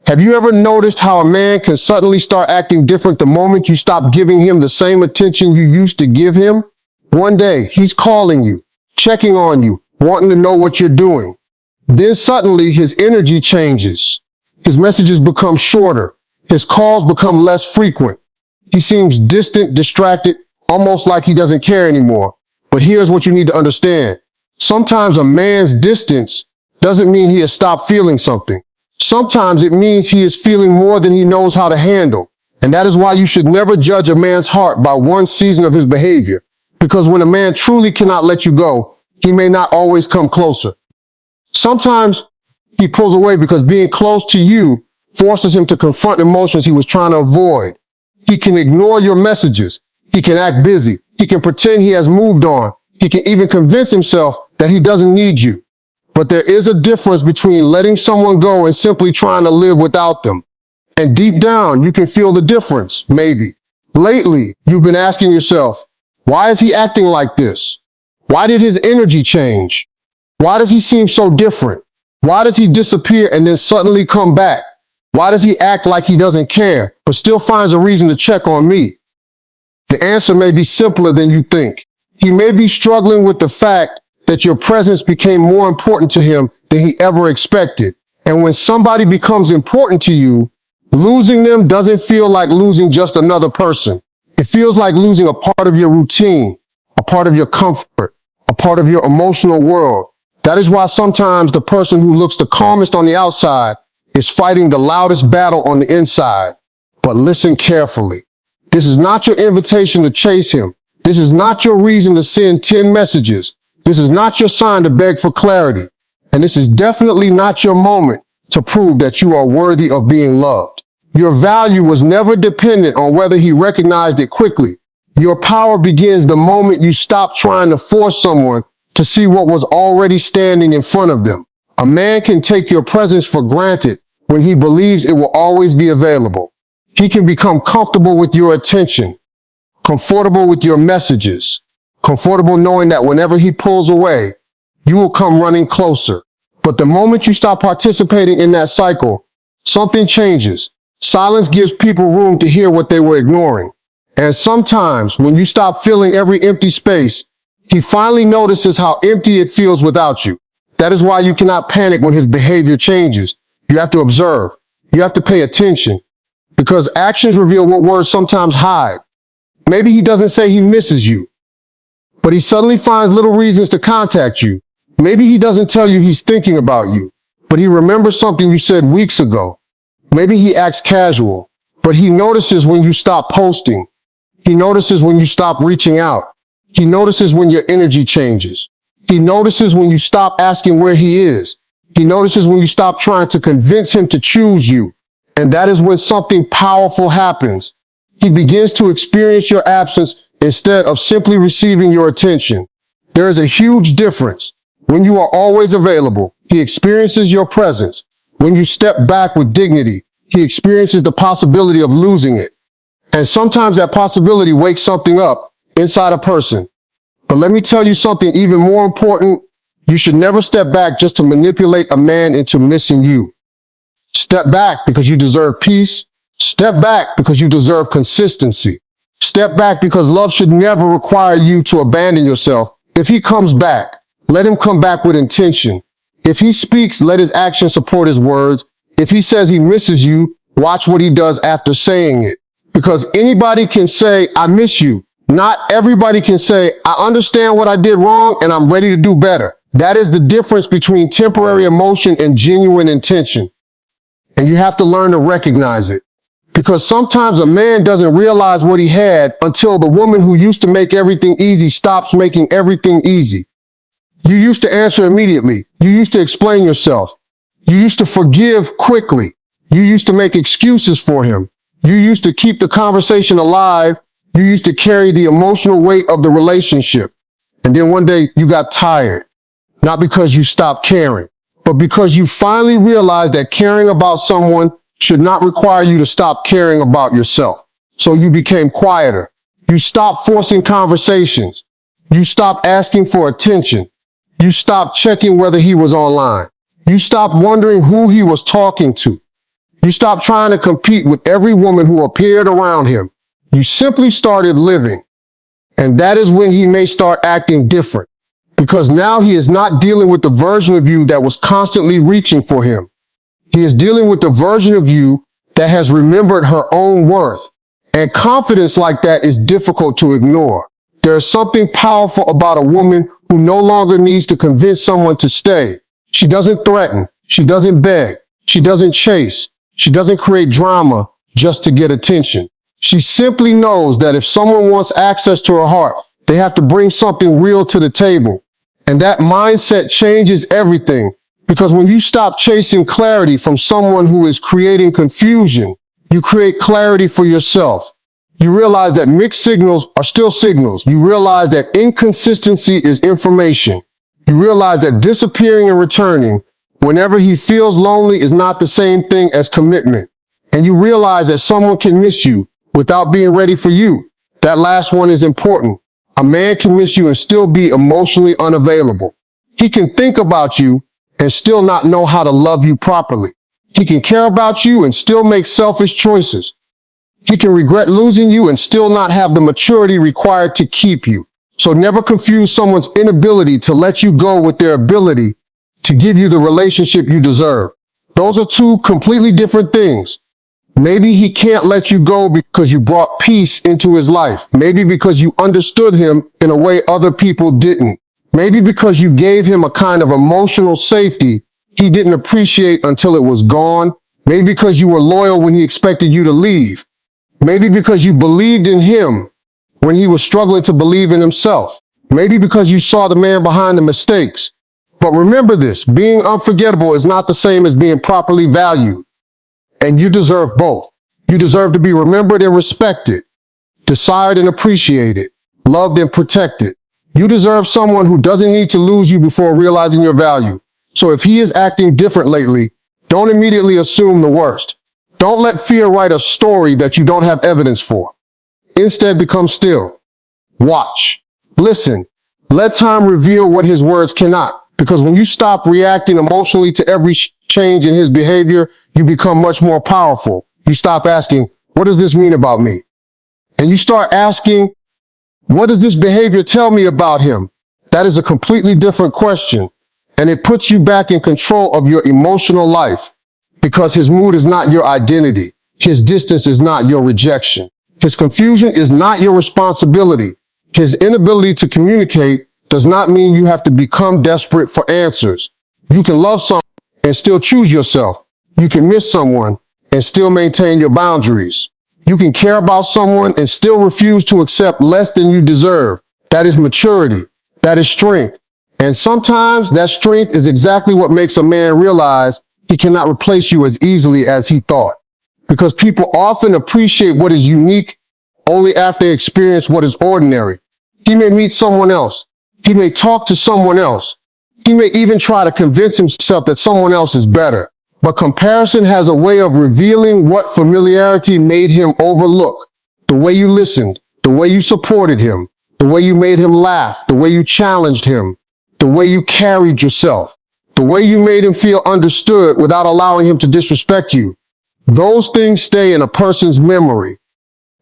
Have you ever noticed how a man can suddenly start acting different the moment you stop giving him the same attention you used to give him? One day, he's calling you, checking on you, wanting to know what you're doing. Then suddenly, his energy changes. His messages become shorter. His calls become less frequent. He seems distant, distracted, almost like he doesn't care anymore. But here's what you need to understand. Sometimes a man's distance doesn't mean he has stopped feeling something. Sometimes it means he is feeling more than he knows how to handle. And that is why you should never judge a man's heart by one season of his behavior. Because when a man truly cannot let you go, he may not always come closer. Sometimes he pulls away because being close to you forces him to confront emotions he was trying to avoid. He can ignore your messages. He can act busy. He can pretend he has moved on. He can even convince himself that he doesn't need you. But there is a difference between letting someone go and simply trying to live without them. And deep down, you can feel the difference, maybe. Lately, you've been asking yourself, why is he acting like this? Why did his energy change? Why does he seem so different? Why does he disappear and then suddenly come back? Why does he act like he doesn't care, but still finds a reason to check on me? The answer may be simpler than you think. He may be struggling with the fact that your presence became more important to him than he ever expected. And when somebody becomes important to you, losing them doesn't feel like losing just another person. It feels like losing a part of your routine, a part of your comfort, a part of your emotional world. That is why sometimes the person who looks the calmest on the outside is fighting the loudest battle on the inside. But listen carefully. This is not your invitation to chase him. This is not your reason to send 10 messages. This is not your sign to beg for clarity. And this is definitely not your moment to prove that you are worthy of being loved. Your value was never dependent on whether he recognized it quickly. Your power begins the moment you stop trying to force someone to see what was already standing in front of them. A man can take your presence for granted when he believes it will always be available. He can become comfortable with your attention, comfortable with your messages, comfortable knowing that whenever he pulls away, you will come running closer. But the moment you stop participating in that cycle, something changes. Silence gives people room to hear what they were ignoring. And sometimes when you stop filling every empty space, he finally notices how empty it feels without you. That is why you cannot panic when his behavior changes. You have to observe. You have to pay attention. Because actions reveal what words sometimes hide. Maybe he doesn't say he misses you, but he suddenly finds little reasons to contact you. Maybe he doesn't tell you he's thinking about you, but he remembers something you said weeks ago. Maybe he acts casual, but he notices when you stop posting. He notices when you stop reaching out. He notices when your energy changes. He notices when you stop asking where he is. He notices when you stop trying to convince him to choose you. And that is when something powerful happens. He begins to experience your absence instead of simply receiving your attention. There is a huge difference. When you are always available, he experiences your presence. When you step back with dignity, he experiences the possibility of losing it. And sometimes that possibility wakes something up inside a person. But let me tell you something even more important. You should never step back just to manipulate a man into missing you. Step back because you deserve peace. Step back because you deserve consistency. Step back because love should never require you to abandon yourself. If he comes back, let him come back with intention. If he speaks, let his actions support his words. If he says he misses you, watch what he does after saying it. Because anybody can say, I miss you. Not everybody can say, I understand what I did wrong and I'm ready to do better. That is the difference between temporary emotion and genuine intention. And you have to learn to recognize it. Because sometimes a man doesn't realize what he had until the woman who used to make everything easy stops making everything easy. You used to answer immediately. You used to explain yourself. You used to forgive quickly. You used to make excuses for him. You used to keep the conversation alive. You used to carry the emotional weight of the relationship. And then one day you got tired. Not because you stopped caring, but because you finally realized that caring about someone should not require you to stop caring about yourself. So you became quieter. You stopped forcing conversations. You stopped asking for attention. You stopped checking whether he was online. You stopped wondering who he was talking to. You stopped trying to compete with every woman who appeared around him. You simply started living. And that is when he may start acting different. Because now he is not dealing with the version of you that was constantly reaching for him. He is dealing with the version of you that has remembered her own worth. And confidence like that is difficult to ignore. There is something powerful about a woman who no longer needs to convince someone to stay. She doesn't threaten. She doesn't beg. She doesn't chase. She doesn't create drama just to get attention. She simply knows that if someone wants access to her heart, they have to bring something real to the table. And that mindset changes everything. Because when you stop chasing clarity from someone who is creating confusion, you create clarity for yourself. You realize that mixed signals are still signals. You realize that inconsistency is information. You realize that disappearing and returning whenever he feels lonely is not the same thing as commitment. And you realize that someone can miss you without being ready for you. That last one is important. A man can miss you and still be emotionally unavailable. He can think about you and still not know how to love you properly. He can care about you and still make selfish choices. He can regret losing you and still not have the maturity required to keep you. So never confuse someone's inability to let you go with their ability to give you the relationship you deserve. Those are two completely different things. Maybe he can't let you go because you brought peace into his life. Maybe because you understood him in a way other people didn't. Maybe because you gave him a kind of emotional safety he didn't appreciate until it was gone. Maybe because you were loyal when he expected you to leave. Maybe because you believed in him when he was struggling to believe in himself. Maybe because you saw the man behind the mistakes. But remember this, being unforgettable is not the same as being properly valued. And you deserve both. You deserve to be remembered and respected, desired and appreciated, loved and protected. You deserve someone who doesn't need to lose you before realizing your value. So if he is acting different lately, don't immediately assume the worst. Don't let fear write a story that you don't have evidence for. Instead, become still. Watch. Listen. Let time reveal what his words cannot. Because when you stop reacting emotionally to every change in his behavior, you become much more powerful. You stop asking, what does this mean about me? And you start asking, what does this behavior tell me about him? That is a completely different question. And it puts you back in control of your emotional life. Because his mood is not your identity. His distance is not your rejection. His confusion is not your responsibility. His inability to communicate does not mean you have to become desperate for answers. You can love someone and still choose yourself. You can miss someone and still maintain your boundaries. You can care about someone and still refuse to accept less than you deserve. That is maturity. That is strength. And sometimes that strength is exactly what makes a man realize he cannot replace you as easily as he thought. Because people often appreciate what is unique only after they experience what is ordinary. He may meet someone else. He may talk to someone else. He may even try to convince himself that someone else is better. But comparison has a way of revealing what familiarity made him overlook. The way you listened, the way you supported him, the way you made him laugh, the way you challenged him, the way you carried yourself, the way you made him feel understood without allowing him to disrespect you. Those things stay in a person's memory.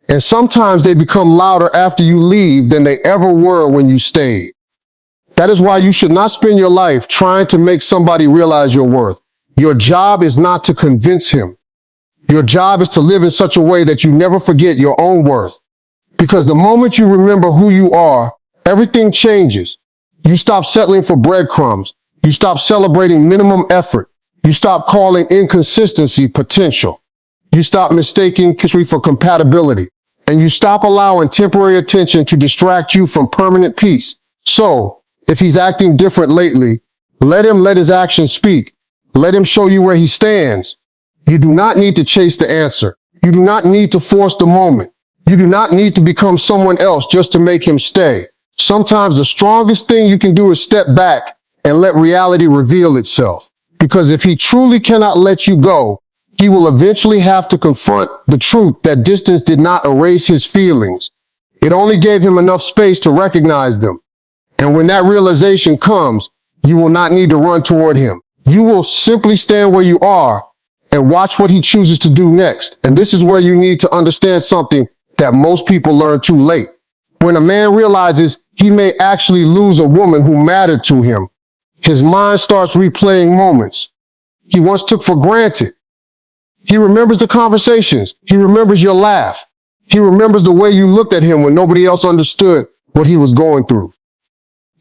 And sometimes they become louder after you leave than they ever were when you stayed. That is why you should not spend your life trying to make somebody realize your worth. Your job is not to convince him. Your job is to live in such a way that you never forget your own worth. Because the moment you remember who you are, everything changes. You stop settling for breadcrumbs. You stop celebrating minimum effort. You stop calling inconsistency potential. You stop mistaking chemistry for compatibility. And you stop allowing temporary attention to distract you from permanent peace. So, if he's acting different lately, let him let his actions speak. Let him show you where he stands. You do not need to chase the answer. You do not need to force the moment. You do not need to become someone else just to make him stay. Sometimes the strongest thing you can do is step back and let reality reveal itself. Because if he truly cannot let you go, he will eventually have to confront the truth that distance did not erase his feelings. It only gave him enough space to recognize them. And when that realization comes, you will not need to run toward him. You will simply stand where you are and watch what he chooses to do next. And this is where you need to understand something that most people learn too late. When a man realizes he may actually lose a woman who mattered to him, his mind starts replaying moments he once took for granted. He remembers the conversations. He remembers your laugh. He remembers the way you looked at him when nobody else understood what he was going through.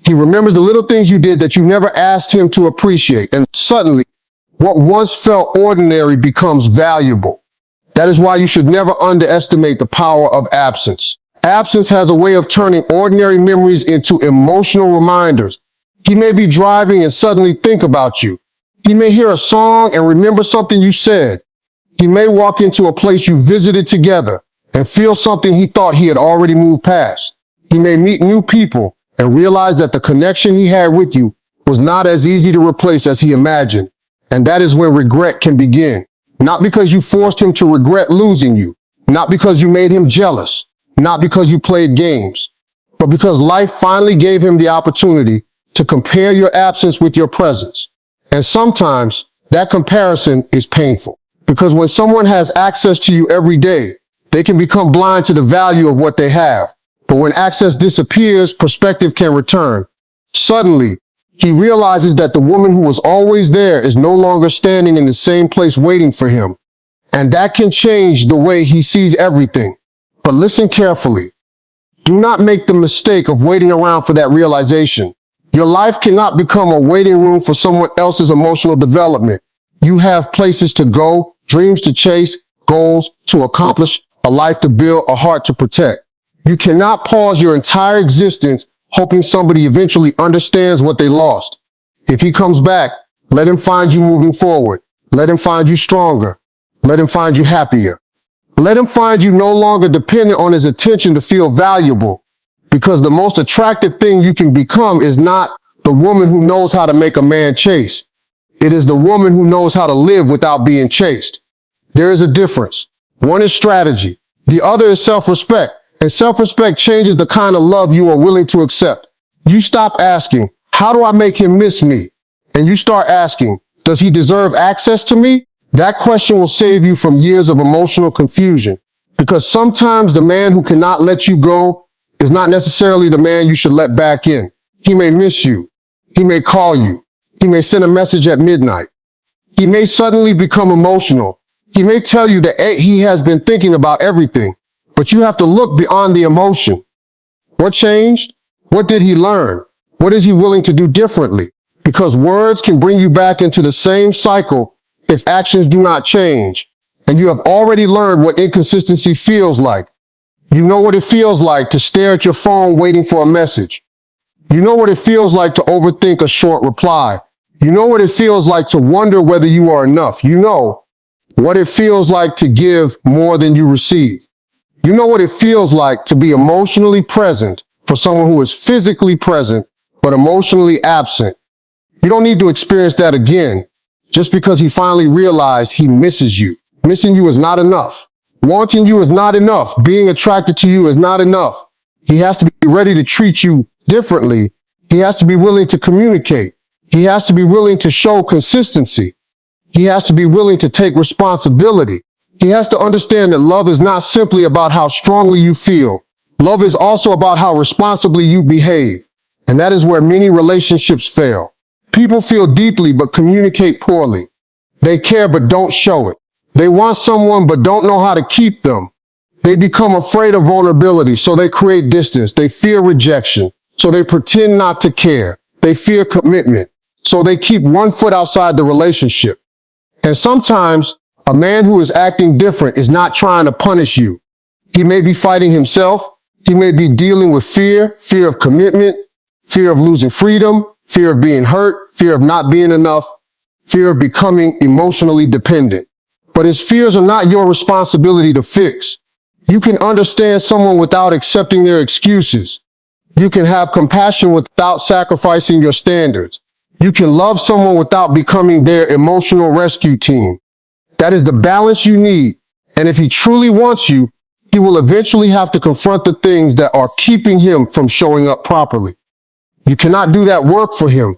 He remembers the little things you did that you never asked him to appreciate. And suddenly, what once felt ordinary becomes valuable. That is why you should never underestimate the power of absence. Absence has a way of turning ordinary memories into emotional reminders. He may be driving and suddenly think about you. He may hear a song and remember something you said. He may walk into a place you visited together and feel something he thought he had already moved past. He may meet new people and realize that the connection he had with you was not as easy to replace as he imagined. And that is when regret can begin. Not because you forced him to regret losing you, not because you made him jealous, not because you played games, but because life finally gave him the opportunity to compare your absence with your presence. And sometimes that comparison is painful, because when someone has access to you every day, they can become blind to the value of what they have. But when access disappears, perspective can return. Suddenly, he realizes that the woman who was always there is no longer standing in the same place waiting for him. And that can change the way he sees everything. But listen carefully. Do not make the mistake of waiting around for that realization. Your life cannot become a waiting room for someone else's emotional development. You have places to go, dreams to chase, goals to accomplish, a life to build, a heart to protect. You cannot pause your entire existence hoping somebody eventually understands what they lost. If he comes back, let him find you moving forward. Let him find you stronger. Let him find you happier. Let him find you no longer dependent on his attention to feel valuable. Because the most attractive thing you can become is not the woman who knows how to make a man chase. It is the woman who knows how to live without being chased. There is a difference. One is strategy. The other is self-respect. And self-respect changes the kind of love you are willing to accept. You stop asking, how do I make him miss me? And you start asking, does he deserve access to me? That question will save you from years of emotional confusion. Because sometimes the man who cannot let you go is not necessarily the man you should let back in. He may miss you. He may call you. He may send a message at midnight. He may suddenly become emotional. He may tell you that he has been thinking about everything. But you have to look beyond the emotion. What changed? What did he learn? What is he willing to do differently? Because words can bring you back into the same cycle if actions do not change. And you have already learned what inconsistency feels like. You know what it feels like to stare at your phone waiting for a message. You know what it feels like to overthink a short reply. You know what it feels like to wonder whether you are enough. You know what it feels like to give more than you receive. You know what it feels like to be emotionally present for someone who is physically present, but emotionally absent. You don't need to experience that again just because he finally realized he misses you. Missing you is not enough. Wanting you is not enough. Being attracted to you is not enough. He has to be ready to treat you differently. He has to be willing to communicate. He has to be willing to show consistency. He has to be willing to take responsibility. He has to understand that love is not simply about how strongly you feel. Love is also about how responsibly you behave. And that is where many relationships fail. People feel deeply but communicate poorly. They care but don't show it. They want someone but don't know how to keep them. They become afraid of vulnerability, so they create distance. They fear rejection, so they pretend not to care. They fear commitment, so they keep one foot outside the relationship. And sometimes a man who is acting different is not trying to punish you. He may be fighting himself. He may be dealing with fear of commitment, fear of losing freedom, fear of being hurt, fear of not being enough, fear of becoming emotionally dependent. But his fears are not your responsibility to fix. You can understand someone without accepting their excuses. You can have compassion without sacrificing your standards. You can love someone without becoming their emotional rescue team. That is the balance you need. And if he truly wants you, he will eventually have to confront the things that are keeping him from showing up properly. You cannot do that work for him.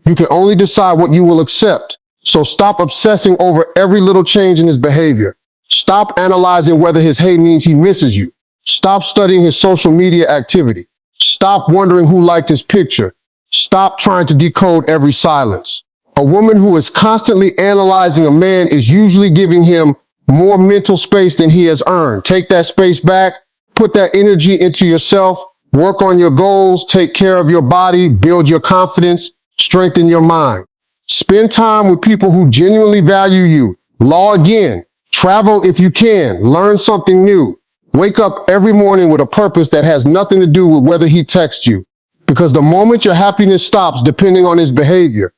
You can only decide what you will accept. So stop obsessing over every little change in his behavior. Stop analyzing whether his hey means he misses you. Stop studying his social media activity. Stop wondering who liked his picture. Stop trying to decode every silence. A woman who is constantly analyzing a man is usually giving him more mental space than he has earned. Take that space back, put that energy into yourself, work on your goals, take care of your body, build your confidence, strengthen your mind. Spend time with people who genuinely value you. Log in, travel if you can, learn something new. Wake up every morning with a purpose that has nothing to do with whether he texts you. Because the moment your happiness stops depending on his behavior,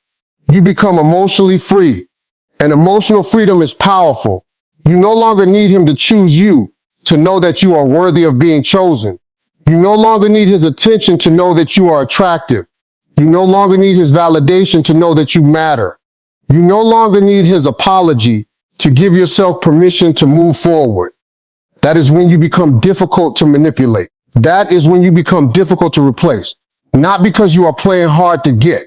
you become emotionally free. And emotional freedom is powerful. You no longer need him to choose you to know that you are worthy of being chosen. You no longer need his attention to know that you are attractive. You no longer need his validation to know that you matter. You no longer need his apology to give yourself permission to move forward. That is when you become difficult to manipulate. That is when you become difficult to replace. Not because you are playing hard to get,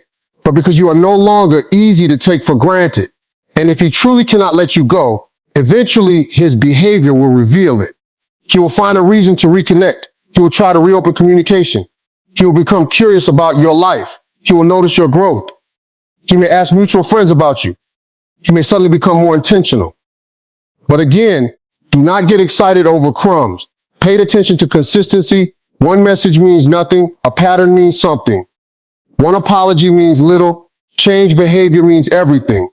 but because you are no longer easy to take for granted. And if he truly cannot let you go, eventually his behavior will reveal it. He will find a reason to reconnect. He will try to reopen communication. He will become curious about your life. He will notice your growth. He may ask mutual friends about you. He may suddenly become more intentional. But again, do not get excited over crumbs. Pay attention to consistency. One message means nothing. A pattern means something. One apology means little. Change behavior means everything.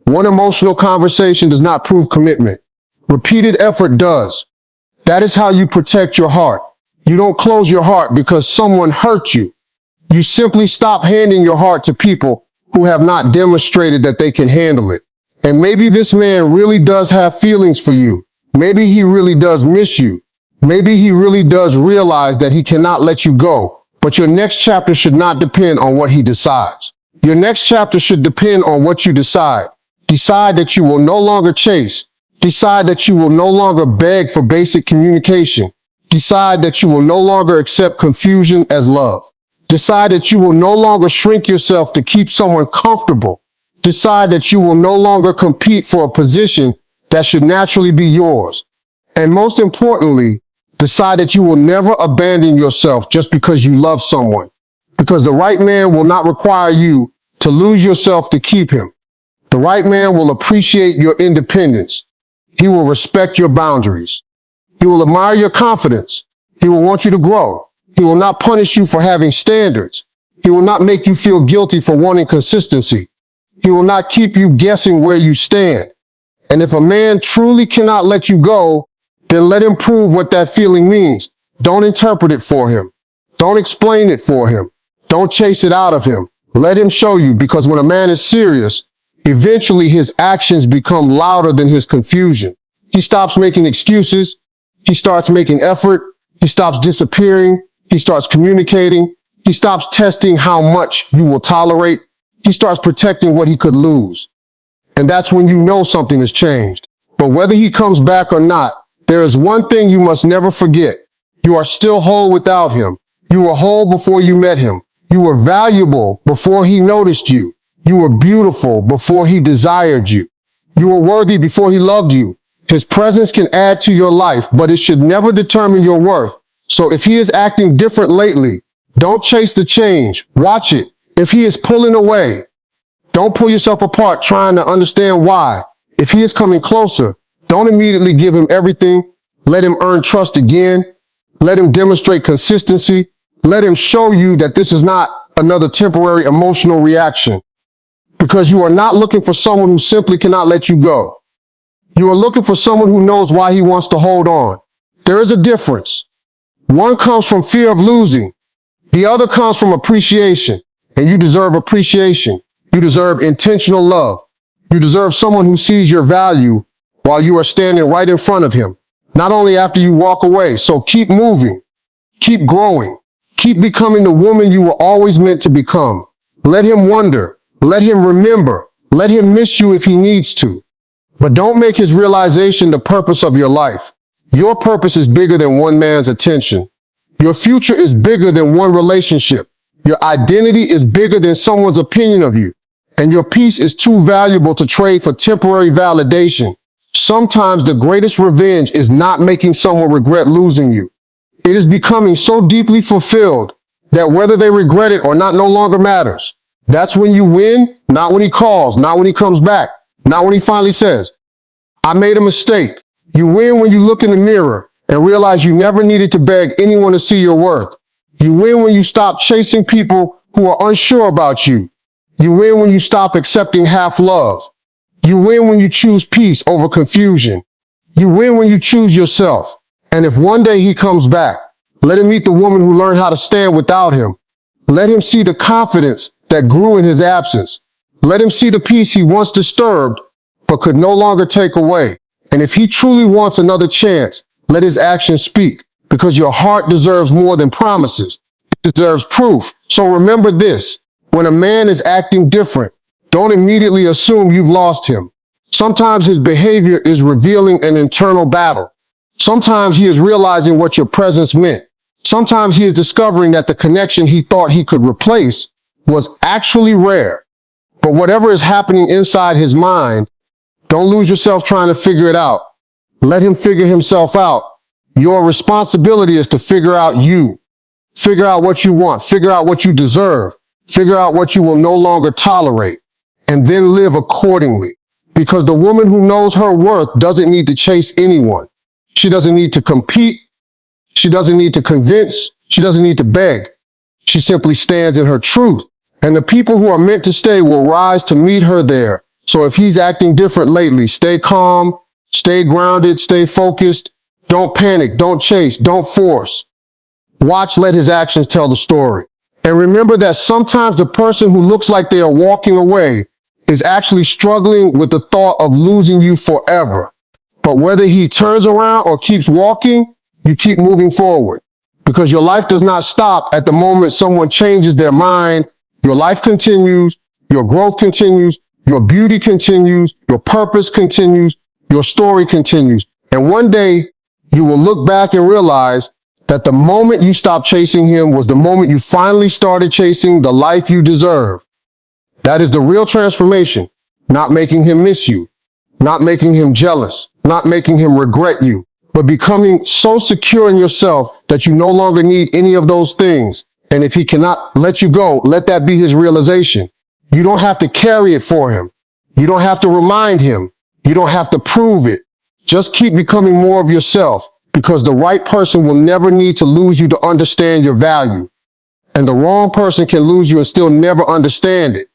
One emotional conversation does not prove commitment. Repeated effort does. That is how you protect your heart. You don't close your heart because someone hurt you. You simply stop handing your heart to people who have not demonstrated that they can handle it. And maybe this man really does have feelings for you. Maybe he really does miss you. Maybe he really does realize that he cannot let you go. But your next chapter should not depend on what he decides. Your next chapter should depend on what you decide. Decide that you will no longer chase. Decide that you will no longer beg for basic communication. Decide that you will no longer accept confusion as love. Decide that you will no longer shrink yourself to keep someone comfortable. Decide that you will no longer compete for a position that should naturally be yours. And most importantly, decide that you will never abandon yourself just because you love someone. Because the right man will not require you to lose yourself to keep him. The right man will appreciate your independence. He will respect your boundaries. He will admire your confidence. He will want you to grow. He will not punish you for having standards. He will not make you feel guilty for wanting consistency. He will not keep you guessing where you stand. And if a man truly cannot let you go, then let him prove what that feeling means. Don't interpret it for him. Don't explain it for him. Don't chase it out of him. Let him show you, because when a man is serious, eventually his actions become louder than his confusion. He stops making excuses. He starts making effort. He stops disappearing. He starts communicating. He stops testing how much you will tolerate. He starts protecting what he could lose. And that's when you know something has changed. But whether he comes back or not, there is one thing you must never forget. You are still whole without him. You were whole before you met him. You were valuable before he noticed you. You were beautiful before he desired you. You were worthy before he loved you. His presence can add to your life, but it should never determine your worth. So if he is acting different lately, don't chase the change. Watch it. If he is pulling away, don't pull yourself apart trying to understand why. If he is coming closer, don't immediately give him everything. Let him earn trust again. Let him demonstrate consistency. Let him show you that this is not another temporary emotional reaction. Because you are not looking for someone who simply cannot let you go. You are looking for someone who knows why he wants to hold on. There is a difference. One comes from fear of losing. The other comes from appreciation. And you deserve appreciation. You deserve intentional love. You deserve someone who sees your value while you are standing right in front of him, not only after you walk away. So keep moving, keep growing, keep becoming the woman you were always meant to become. Let him wonder, let him remember, let him miss you if he needs to. But don't make his realization the purpose of your life. Your purpose is bigger than one man's attention. Your future is bigger than one relationship. Your identity is bigger than someone's opinion of you. And your peace is too valuable to trade for temporary validation. Sometimes the greatest revenge is not making someone regret losing you. It is becoming so deeply fulfilled that whether they regret it or not no longer matters. That's when you win, not when he calls, not when he comes back, not when he finally says, I made a mistake. You win when you look in the mirror and realize you never needed to beg anyone to see your worth. You win when you stop chasing people who are unsure about you. You win when you stop accepting half love. You win when you choose peace over confusion. You win when you choose yourself. And if one day he comes back, let him meet the woman who learned how to stand without him. Let him see the confidence that grew in his absence. Let him see the peace he once disturbed, but could no longer take away. And if he truly wants another chance, let his actions speak, because your heart deserves more than promises. It deserves proof. So remember this, when a man is acting different, don't immediately assume you've lost him. Sometimes his behavior is revealing an internal battle. Sometimes he is realizing what your presence meant. Sometimes he is discovering that the connection he thought he could replace was actually rare. But whatever is happening inside his mind, don't lose yourself trying to figure it out. Let him figure himself out. Your responsibility is to figure out you. Figure out what you want. Figure out what you deserve. Figure out what you will no longer tolerate. And then live accordingly. Because the woman who knows her worth doesn't need to chase anyone. She doesn't need to compete. She doesn't need to convince. She doesn't need to beg. She simply stands in her truth. And the people who are meant to stay will rise to meet her there. So if he's acting different lately, stay calm, stay grounded, stay focused. Don't panic, don't chase, don't force. Watch, let his actions tell the story. And remember that sometimes the person who looks like they are walking away is actually struggling with the thought of losing you forever. But whether he turns around or keeps walking, you keep moving forward. Because your life does not stop at the moment someone changes their mind. Your life continues, your growth continues, your beauty continues, your purpose continues, your story continues. And one day you will look back and realize that the moment you stopped chasing him was the moment you finally started chasing the life you deserve. That is the real transformation, not making him miss you, not making him jealous, not making him regret you, but becoming so secure in yourself that you no longer need any of those things. And if he cannot let you go, let that be his realization. You don't have to carry it for him. You don't have to remind him. You don't have to prove it. Just keep becoming more of yourself, because the right person will never need to lose you to understand your value. And the wrong person can lose you and still never understand it.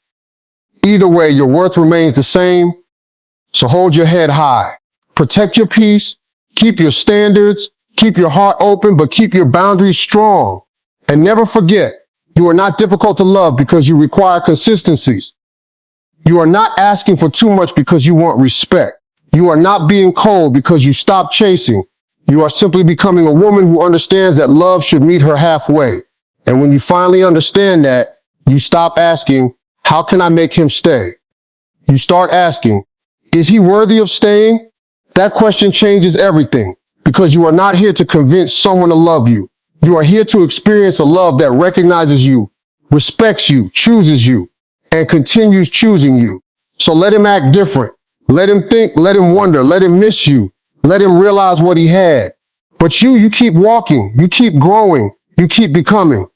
Either way, your worth remains the same. So hold your head high. Protect your peace. Keep your standards. Keep your heart open, but keep your boundaries strong. And never forget, you are not difficult to love because you require consistencies. You are not asking for too much because you want respect. You are not being cold because you stop chasing. You are simply becoming a woman who understands that love should meet her halfway. And when you finally understand that, you stop asking, how can I make him stay? You start asking, is he worthy of staying? That question changes everything, because you are not here to convince someone to love you. You are here to experience a love that recognizes you, respects you, chooses you, and continues choosing you. So let him act different. Let him think, let him wonder, let him miss you. Let him realize what he had. But you keep walking, you keep growing, you keep becoming.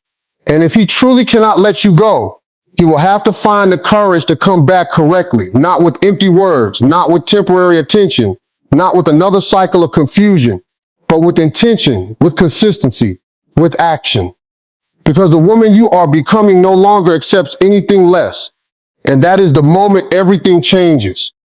And if he truly cannot let you go, he will have to find the courage to come back correctly, not with empty words, not with temporary attention, not with another cycle of confusion, but with intention, with consistency, with action. Because the woman you are becoming no longer accepts anything less. And that is the moment everything changes.